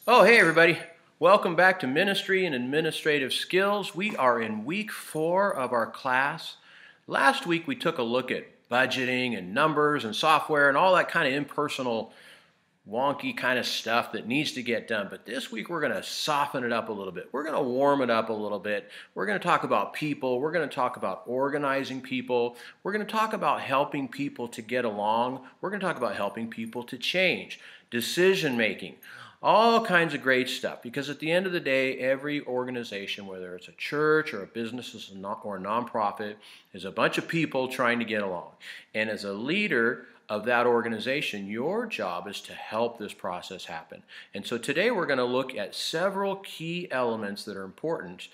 Oh, hey everybody. Welcome back to Ministry and Administrative Skills. We are in week 4 of our class. Last week we took a look at budgeting and numbers and software and all that kind of impersonal, wonky kind of stuff that needs to get done. But this week we're going to soften it up a little bit. We're going to warm it up a little bit. We're going to talk about people. We're going to talk about organizing people. We're going to talk about helping people to get along. We're going to talk about helping people to change, decision making. All kinds of great stuff, because at the end of the day, every organization, whether it's a church or a business or a nonprofit, is a bunch of people trying to get along. And as a leader of that organization, your job is to help this process happen. And so today we're going to look at several key elements that are important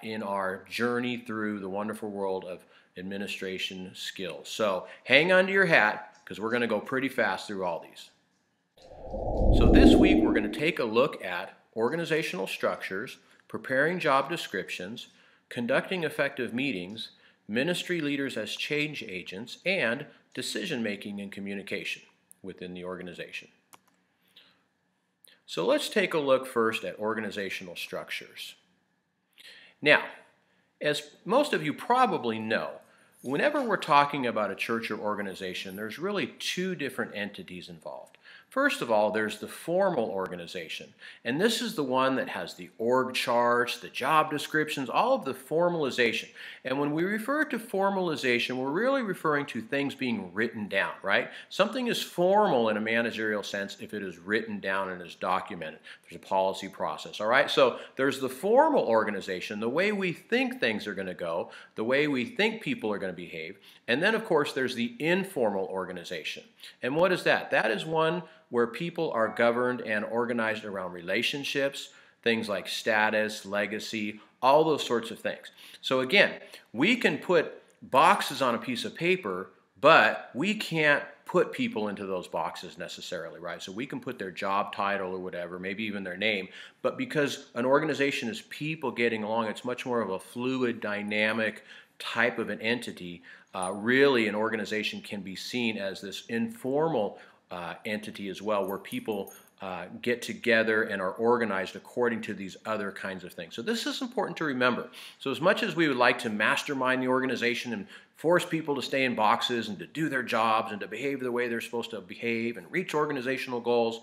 in our journey through the wonderful world of administration skills. So hang on to your hat, because we're going to go pretty fast through all these. So this week we're going to take a look at organizational structures, preparing job descriptions, conducting effective meetings, ministry leaders as change agents, and decision making and communication within the organization. So let's take a look first at organizational structures. Now, as most of you probably know, whenever we're talking about a church or organization, there's really two different entities involved. First of all, there's the formal organization, and this is the one that has the org charts, the job descriptions, all of the formalization. And when we refer to formalization, we're really referring to things being written down, right? Something is formal in a managerial sense if it is written down and is documented. There's a policy process, all right? So there's the formal organization, the way we think things are going to go, the way we think people are going to behave. And then, of course, there's the informal organization. And what is that? That is one where people are governed and organized around relationships, things like status, legacy, all those sorts of things. So again, we can put boxes on a piece of paper, but we can't put people into those boxes necessarily, right? So we can put their job title or whatever, maybe even their name, but because an organization is people getting along, it's much more of a fluid, dynamic type of an entity. Really, an organization can be seen as this informal entity as well, where people get together and are organized according to these other kinds of things. So this is important to remember. So as much as we would like to mastermind the organization and force people to stay in boxes and to do their jobs and to behave the way they're supposed to behave and reach organizational goals,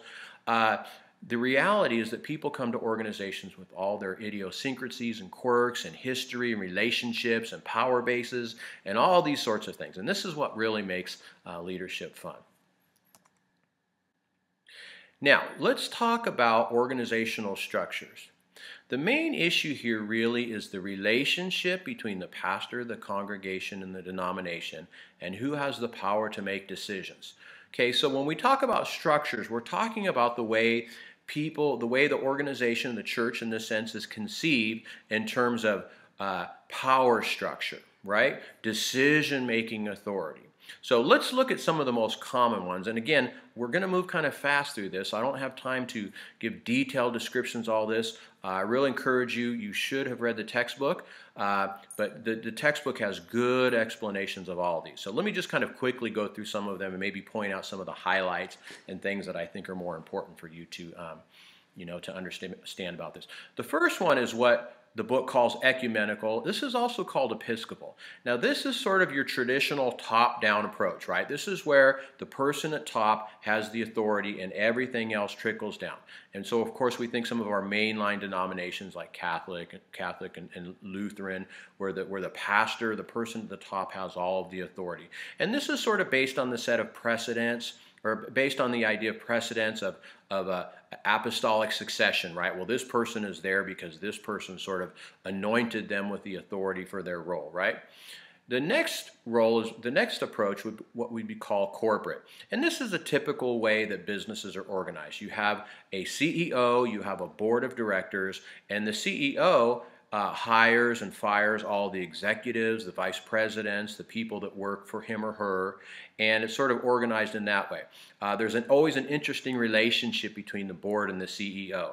the reality is that people come to organizations with all their idiosyncrasies and quirks and history and relationships and power bases and all these sorts of things. And this is what really makes leadership fun. Now, let's talk about organizational structures. The main issue here really is the relationship between the pastor, the congregation, and the denomination, and who has the power to make decisions. Okay, so when we talk about structures, we're talking about the way people, the way the organization, the church in this sense, is conceived in terms of power structure, right? Decision-making authority. So let's look at some of the most common ones. And again, we're going to move kind of fast through this. I don't have time to give detailed descriptions of all this. I really encourage you, you should have read the textbook, but the textbook has good explanations of all of these. So let me just kind of quickly go through some of them and maybe point out some of the highlights and things that I think are more important for you to, to understand about this. The first one is what the book calls ecumenical. This is also called episcopal. Now this is sort of your traditional top-down approach, right? This is where the person at top has the authority and everything else trickles down. And so of course we think some of our mainline denominations like Catholic and Lutheran, where the pastor, the person at the top, has all of the authority. And this is sort of based on the set of precedents, or based on the idea of precedence of apostolic succession, right? Well, this person is there because this person sort of anointed them with the authority for their role, right? The next approach would what we'd call corporate. And this is a typical way that businesses are organized. You have a CEO, you have a board of directors, and the CEO hires and fires all the executives, the vice presidents, the people that work for him or her, and it's sort of organized in that way. There's always an interesting relationship between the board and the CEO.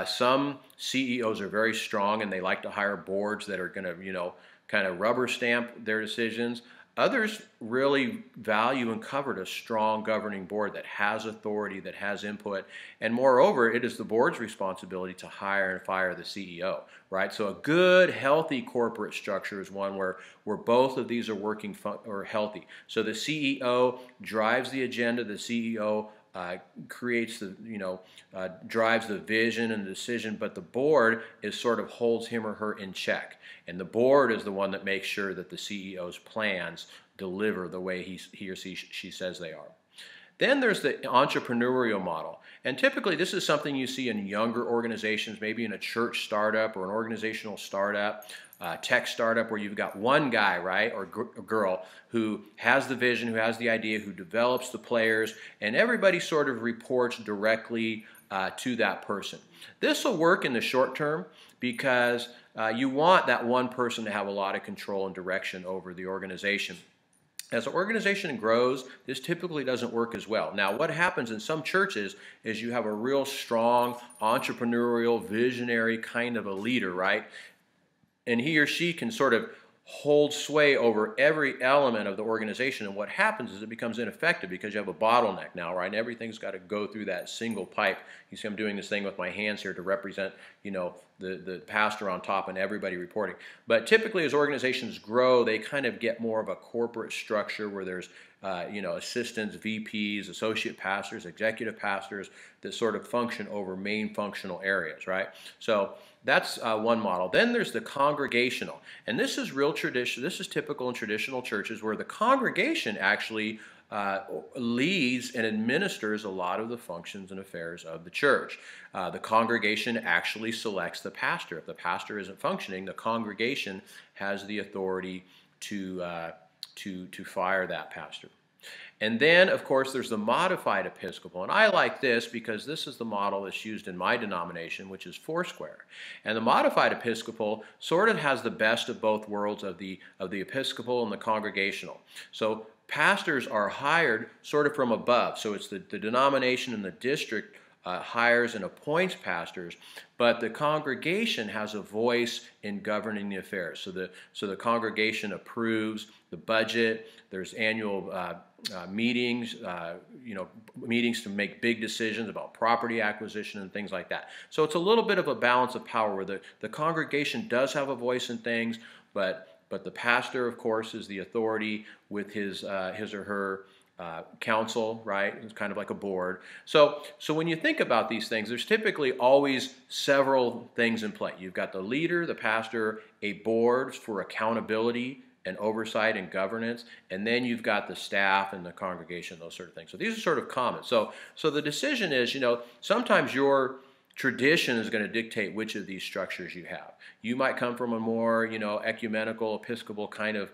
Some CEOs are very strong and they like to hire boards that are going to, kind of rubber stamp their decisions. Others really value and covet a strong governing board that has authority, that has input, and moreover, it is the board's responsibility to hire and fire the CEO, right? So a good, healthy corporate structure is one where both of these are working or healthy. So the CEO drives the agenda, the CEO creates the, drives the vision and the decision, but the board is sort of holds him or her in check. And the board is the one that makes sure that the CEO's plans deliver the way he or she says they are. Then there's the entrepreneurial model. And typically this is something you see in younger organizations, maybe in a church startup or an organizational startup, tech startup, where you've got one guy, right, or girl who has the vision, who has the idea, who develops the players, and everybody sort of reports directly to that person. This will work in the short term because you want that one person to have a lot of control and direction over the organization. As an organization grows, this typically doesn't work as well. Now, what happens in some churches is you have a real strong entrepreneurial, visionary kind of a leader, right? And he or she can sort of hold sway over every element of the organization. And what happens is it becomes ineffective because you have a bottleneck now, right? And everything's got to go through that single pipe. You see I'm doing this thing with my hands here to represent, the pastor on top and everybody reporting. But typically as organizations grow, they kind of get more of a corporate structure where there's assistants, VPs, associate pastors, executive pastors that sort of function over main functional areas, right? So that's one model. Then there's the congregational. And this is real tradition. This is typical in traditional churches where the congregation actually leads and administers a lot of the functions and affairs of the church. The congregation actually selects the pastor. If the pastor isn't functioning, the congregation has the authority to fire that pastor. And then, of course, there's the modified Episcopal. And I like this because this is the model that's used in my denomination, which is Foursquare. And the modified Episcopal sort of has the best of both worlds of the Episcopal and the congregational. So pastors are hired sort of from above. So it's the denomination and the district hires and appoints pastors, but the congregation has a voice in governing the affairs. So the congregation approves the budget. There's annual meetings, meetings to make big decisions about property acquisition and things like that. So it's a little bit of a balance of power where the congregation does have a voice in things, but the pastor, of course, is the authority with his or her council, right? It's kind of like a board. So when you think about these things, there's typically always several things in play. You've got the leader, the pastor, a board for accountability and oversight and governance, and then you've got the staff and the congregation, those sort of things. So these are sort of common. So the decision is, sometimes your tradition is going to dictate which of these structures you have. You might come from a more, ecumenical, Episcopal kind of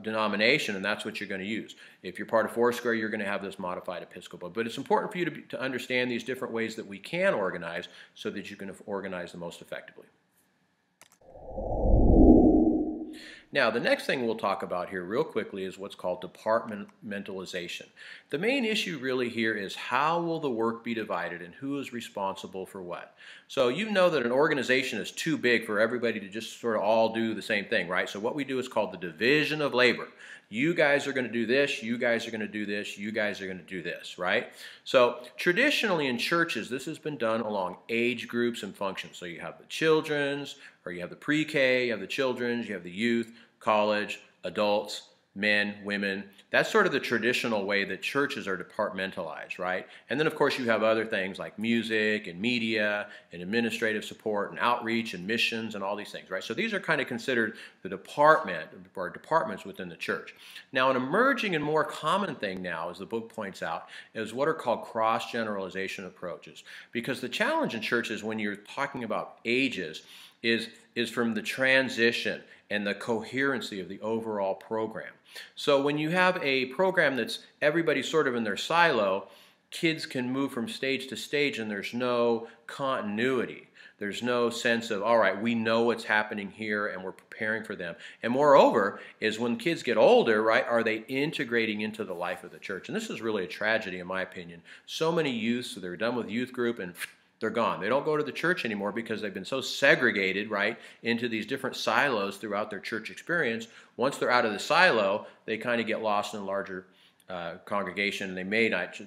denomination, and that's what you're going to use. If you're part of Foursquare, you're going to have this modified Episcopal. But it's important for you to understand these different ways that we can organize so that you can organize the most effectively. Now, the next thing we'll talk about here real quickly is what's called departmentalization. The main issue really here is how will the work be divided and who is responsible for what. So you know that an organization is too big for everybody to just sort of all do the same thing, right? So what we do is called the division of labor. You guys are going to do this, you guys are going to do this, you guys are going to do this, right? So traditionally in churches, this has been done along age groups and functions. So you have the children's, or you have the pre-K, you have the children's, you have the youth, college, adults, men, women. That's sort of the traditional way that churches are departmentalized, right? And then of course you have other things like music and media and administrative support and outreach and missions and all these things, right? So these are kind of considered the department or departments within the church. Now an emerging and more common thing now, as the book points out, is what are called cross-generalization approaches. Because the challenge in churches when you're talking about ages is from the transition and the coherency of the overall program. So when you have a program that's everybody sort of in their silo, kids can move from stage to stage and there's no continuity. There's no sense of, all right, we know what's happening here and we're preparing for them. And moreover, is when kids get older, right, are they integrating into the life of the church? And this is really a tragedy in my opinion. So many youths, so they're done with youth group and they're gone. They don't go to the church anymore because they've been so segregated, right, into these different silos throughout their church experience. Once they're out of the silo, they kind of get lost in a larger congregation, and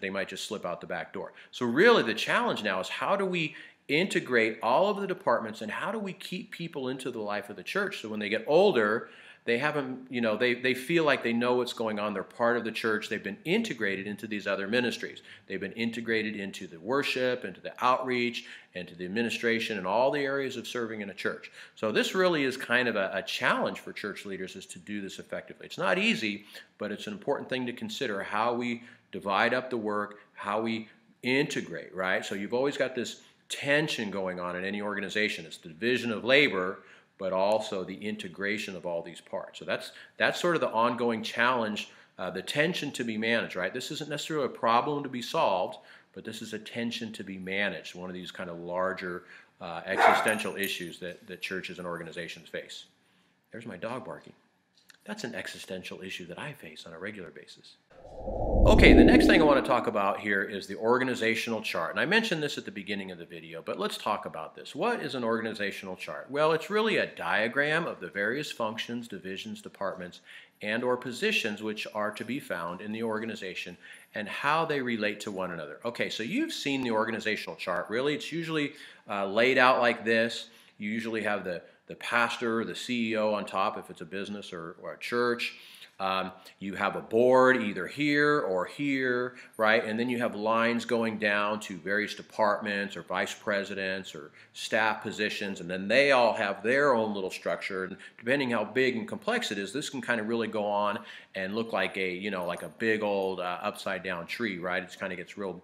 they might just slip out the back door. So really the challenge now is, how do we integrate all of the departments, and how do we keep people into the life of the church so when they get older, they haven't, they feel like they know what's going on. They're part of the church. They've been integrated into these other ministries. They've been integrated into the worship, into the outreach, into the administration, and all the areas of serving in a church. So this really is kind of a challenge for church leaders, is to do this effectively. It's not easy, but it's an important thing to consider, how we divide up the work, how we integrate, right? So you've always got this tension going on in any organization. It's the division of labor, but also the integration of all these parts. So that's sort of the ongoing challenge, the tension to be managed, right? This isn't necessarily a problem to be solved, but this is a tension to be managed, one of these kind of larger existential issues that churches and organizations face. There's my dog barking. That's an existential issue that I face on a regular basis. Okay, the next thing I want to talk about here is the organizational chart. And I mentioned this at the beginning of the video, but let's talk about this. What is an organizational chart? Well, it's really a diagram of the various functions, divisions, departments, and or positions which are to be found in the organization and how they relate to one another. Okay, so you've seen the organizational chart. Really, it's usually laid out like this. You usually have the pastor, the CEO on top if it's a business or a church. You have a board either here or here, right? And then you have lines going down to various departments or vice presidents or staff positions, and then they all have their own little structure. And depending how big and complex it is, this can kind of really go on and look like like a big old upside down tree, right? It kind of gets real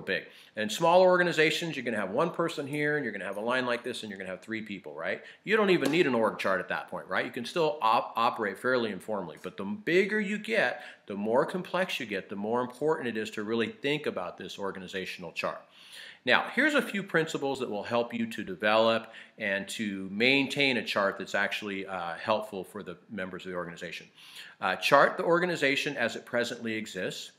big. And smaller organizations, you're going to have one person here, and you're going to have a line like this, and you're going to have 3 people, right? You don't even need an org chart at that point, right? You can still operate fairly informally. But the bigger you get, the more complex you get, the more important it is to really think about this organizational chart. Now, here's a few principles that will help you to develop and to maintain a chart that's actually helpful for the members of the organization. Chart the organization as it presently exists.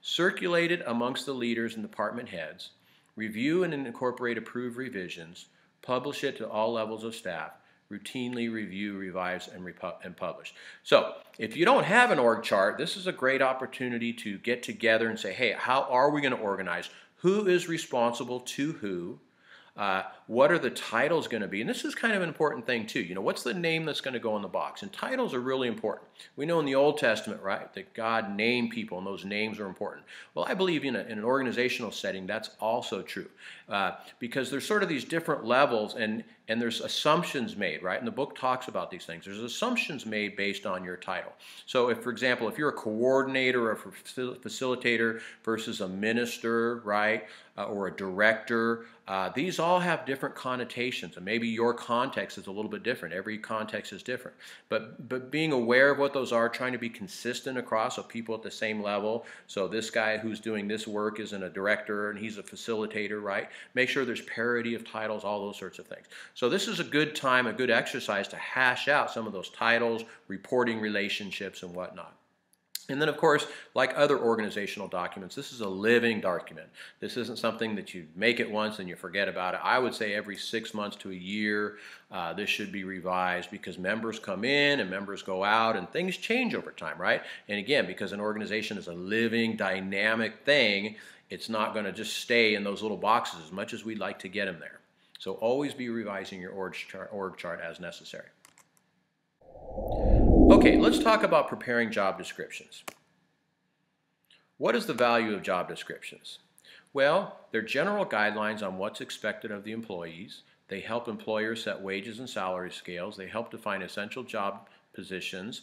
Circulate it amongst the leaders and department heads, review and incorporate approved revisions, publish it to all levels of staff, routinely review, revise, and publish. So if you don't have an org chart, this is a great opportunity to get together and say, hey, how are we going to organize? Who is responsible to who? What are the titles going to be? And this is kind of an important thing too. What's the name that's going to go in the box? And titles are really important. We know in the Old Testament, right, that God named people, and those names are important. Well, I believe in an organizational setting that's also true, because there's sort of these different levels, and there's assumptions made, right? And the book talks about these things. There's assumptions made based on your title. So if, for example, if you're a coordinator or a facilitator versus a minister, right, or a director, these all have different connotations, and maybe your context is a little bit different. Every context is different. But being aware of what those are, trying to be consistent across, so people at the same level. So this guy who's doing this work isn't a director and he's a facilitator, right? Make sure there's parity of titles, all those sorts of things. So this is a good time, a good exercise to hash out some of those titles, reporting relationships, and whatnot. And then, of course, like other organizational documents, this is a living document. This isn't something that you make it once and you forget about it. I would say every 6 months to a year, this should be revised, because members come in and members go out and things change over time, right? And again, because an organization is a living, dynamic thing, it's not going to just stay in those little boxes as much as we'd like to get them there. So always be revising your org chart as necessary. Okay, let's talk about preparing job descriptions. What is the value of job descriptions? Well, they're general guidelines on what's expected of the employees. They help employers set wages and salary scales. They help define essential job positions.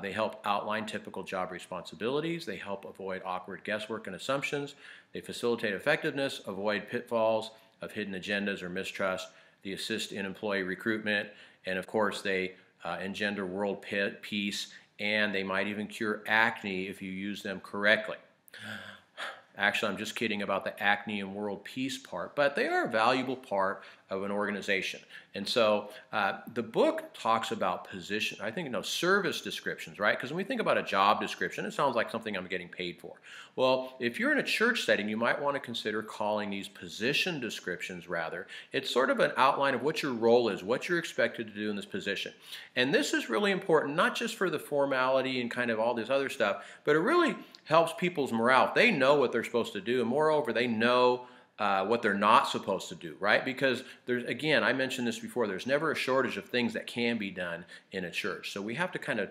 They help outline typical job responsibilities. They help avoid awkward guesswork and assumptions. They facilitate effectiveness, avoid pitfalls of hidden agendas or mistrust. They assist in employee recruitment. And of course, they engender world peace, and they might even cure acne if you use them correctly. Actually, I'm just kidding about the acne and world peace part, but they are a valuable part of an organization. And so the book talks about position, I think, service descriptions, right? Because when we think about a job description, it sounds like something I'm getting paid for. Well, if you're in a church setting, you might want to consider calling these position descriptions rather. It's sort of an outline of what your role is, what you're expected to do in this position. And this is really important, not just for the formality and kind of all this other stuff, but it really helps people's morale. They know what they're supposed to do, and moreover, they know what they're not supposed to do, right? Because there's, again, I mentioned this before, there's never a shortage of things that can be done in a church. So we have to kind of,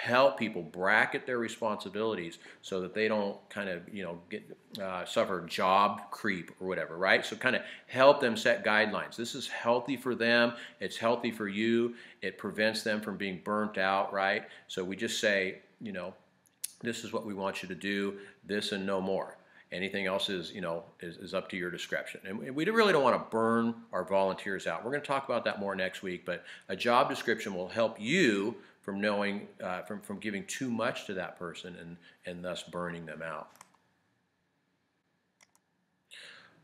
help people bracket their responsibilities so that they don't kind of, suffer job creep or whatever, right? So kind of help them set guidelines. This is healthy for them. It's healthy for you. It prevents them from being burnt out, right? So we just say, this is what we want you to do, this and no more. Anything else is up to your discretion. And we really don't want to burn our volunteers out. We're going to talk about that more next week, but a job description will help you from knowing, from giving too much to that person and thus burning them out.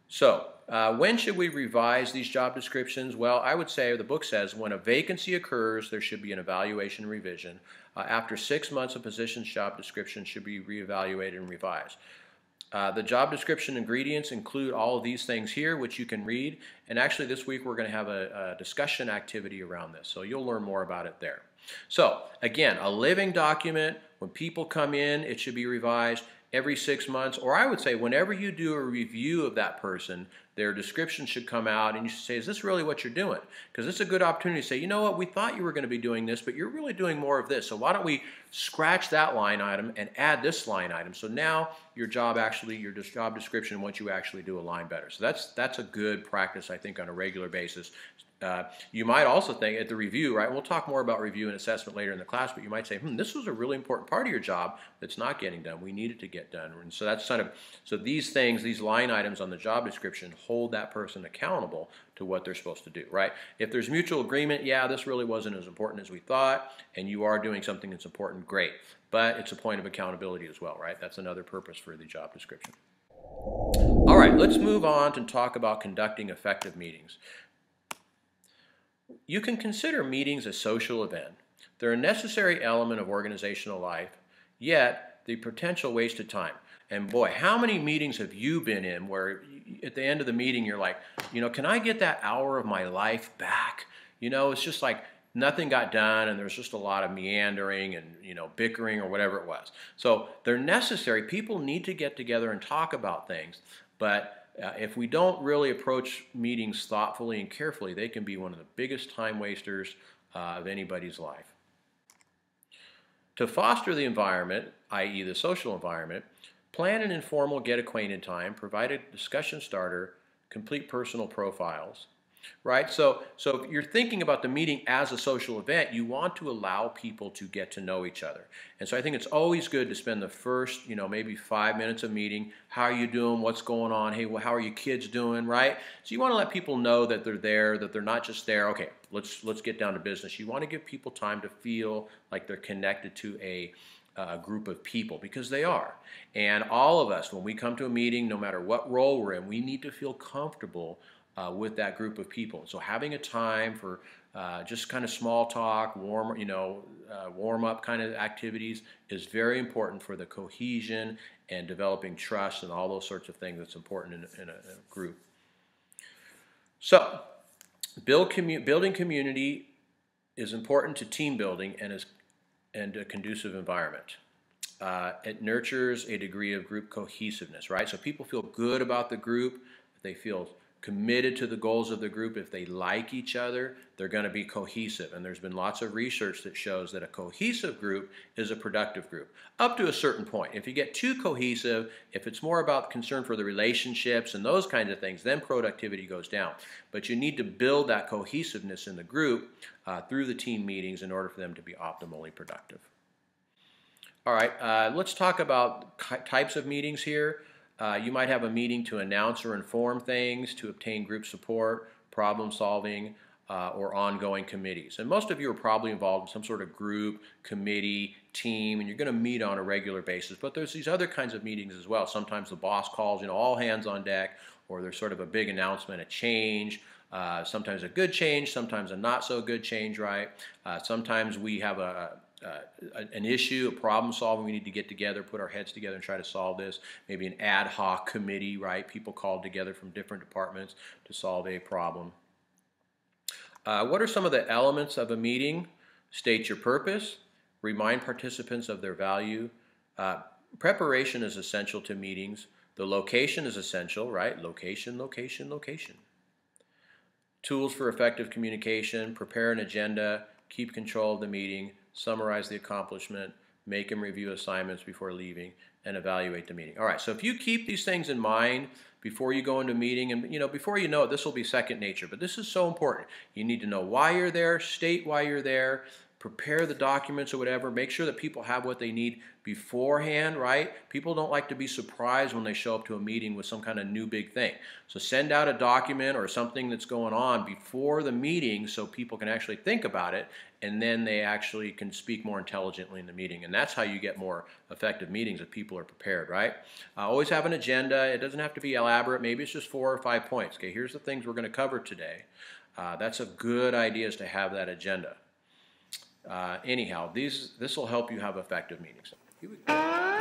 So, when should we revise these job descriptions? Well, I would say, the book says, when a vacancy occurs, there should be an evaluation and revision. After 6 months, a position's job description should be reevaluated and revised. The job description ingredients include all of these things here, which you can read. And actually, this week we're going to have a discussion activity around this, so you'll learn more about it there. So, again, a living document. When people come in, it should be revised every 6 months, or I would say whenever you do a review of that person, their description should come out and you should say, is this really what you're doing? Because it's a good opportunity to say, you know what, we thought you were going to be doing this, but you're really doing more of this. So why don't we scratch that line item and add this line item? So now your job description, what you actually do, align better. So that's a good practice, I think, on a regular basis. You might also think at the review, right? We'll talk more about review and assessment later in the class, but you might say, this was a really important part of your job that's not getting done. We need it to get done. And so that's so these things, these line items on the job description hold that person accountable to what they're supposed to do, right? If there's mutual agreement, yeah, this really wasn't as important as we thought, and you are doing something that's important, great. But it's a point of accountability as well, right? That's another purpose for the job description. All right, let's move on to talk about conducting effective meetings. You can consider meetings a social event. They're a necessary element of organizational life, yet the potential waste of time. And boy, how many meetings have you been in where at the end of the meeting you're like, can I get that hour of my life back? It's just like nothing got done and there's just a lot of meandering and bickering or whatever it was. So they're necessary. People need to get together and talk about things, but if we don't really approach meetings thoughtfully and carefully, they can be one of the biggest time wasters of anybody's life. To foster the environment, i.e. the social environment, plan an informal get-acquainted time, provide a discussion starter, complete personal profiles. Right? So if you're thinking about the meeting as a social event, you want to allow people to get to know each other. And so I think it's always good to spend the first, maybe 5 minutes of meeting. How are you doing? What's going on? Hey, well, how are your kids doing? Right? So you want to let people know that they're there, that they're not just there. Okay, let's get down to business. You want to give people time to feel like they're connected to a group of people, because they are. And all of us, when we come to a meeting, no matter what role we're in, we need to feel comfortable with that group of people. So having a time for just kind of small talk, warm up kind of activities is very important for the cohesion and developing trust and all those sorts of things that's important in a group. So building community is important to team building and a conducive environment. It nurtures a degree of group cohesiveness, right? So people feel good about the group, they feel committed to the goals of the group. If they like each other, they're going to be cohesive. And there's been lots of research that shows that a cohesive group is a productive group, up to a certain point. If you get too cohesive, if it's more about concern for the relationships and those kinds of things, then productivity goes down. But you need to build that cohesiveness in the group through the team meetings in order for them to be optimally productive. All right, let's talk about types of meetings here. You might have a meeting to announce or inform things, to obtain group support, problem solving, or ongoing committees. And most of you are probably involved in some sort of group, committee, team, and you're going to meet on a regular basis. But there's these other kinds of meetings as well. Sometimes the boss calls, all hands on deck, or there's sort of a big announcement, a change. Sometimes a good change, sometimes a not so good change, right? Sometimes we have an issue, a problem solving. We need to get together, put our heads together and try to solve this. Maybe an ad hoc committee, right? People called together from different departments to solve a problem. What are some of the elements of a meeting? State your purpose, remind participants of their value. Preparation is essential to meetings. The location is essential, right? Location, location, location. Tools for effective communication, prepare an agenda, keep control of the meeting, summarize the accomplishment, make and review assignments before leaving, and evaluate the meeting. All right, so if you keep these things in mind before you go into a meeting, and before you know it, this will be second nature, but this is so important. You need to know why you're there, state why you're there, prepare the documents or whatever, make sure that people have what they need beforehand, right? People don't like to be surprised when they show up to a meeting with some kind of new big thing. So send out a document or something that's going on before the meeting so people can actually think about it, and then they actually can speak more intelligently in the meeting. And that's how you get more effective meetings if people are prepared, right? Always have an agenda. It doesn't have to be elaborate. Maybe it's just 4 or 5 points. Okay, here's the things we're going to cover today. That's a good idea, is to have that agenda. Anyhow, this will help you have effective meetings. Here we go.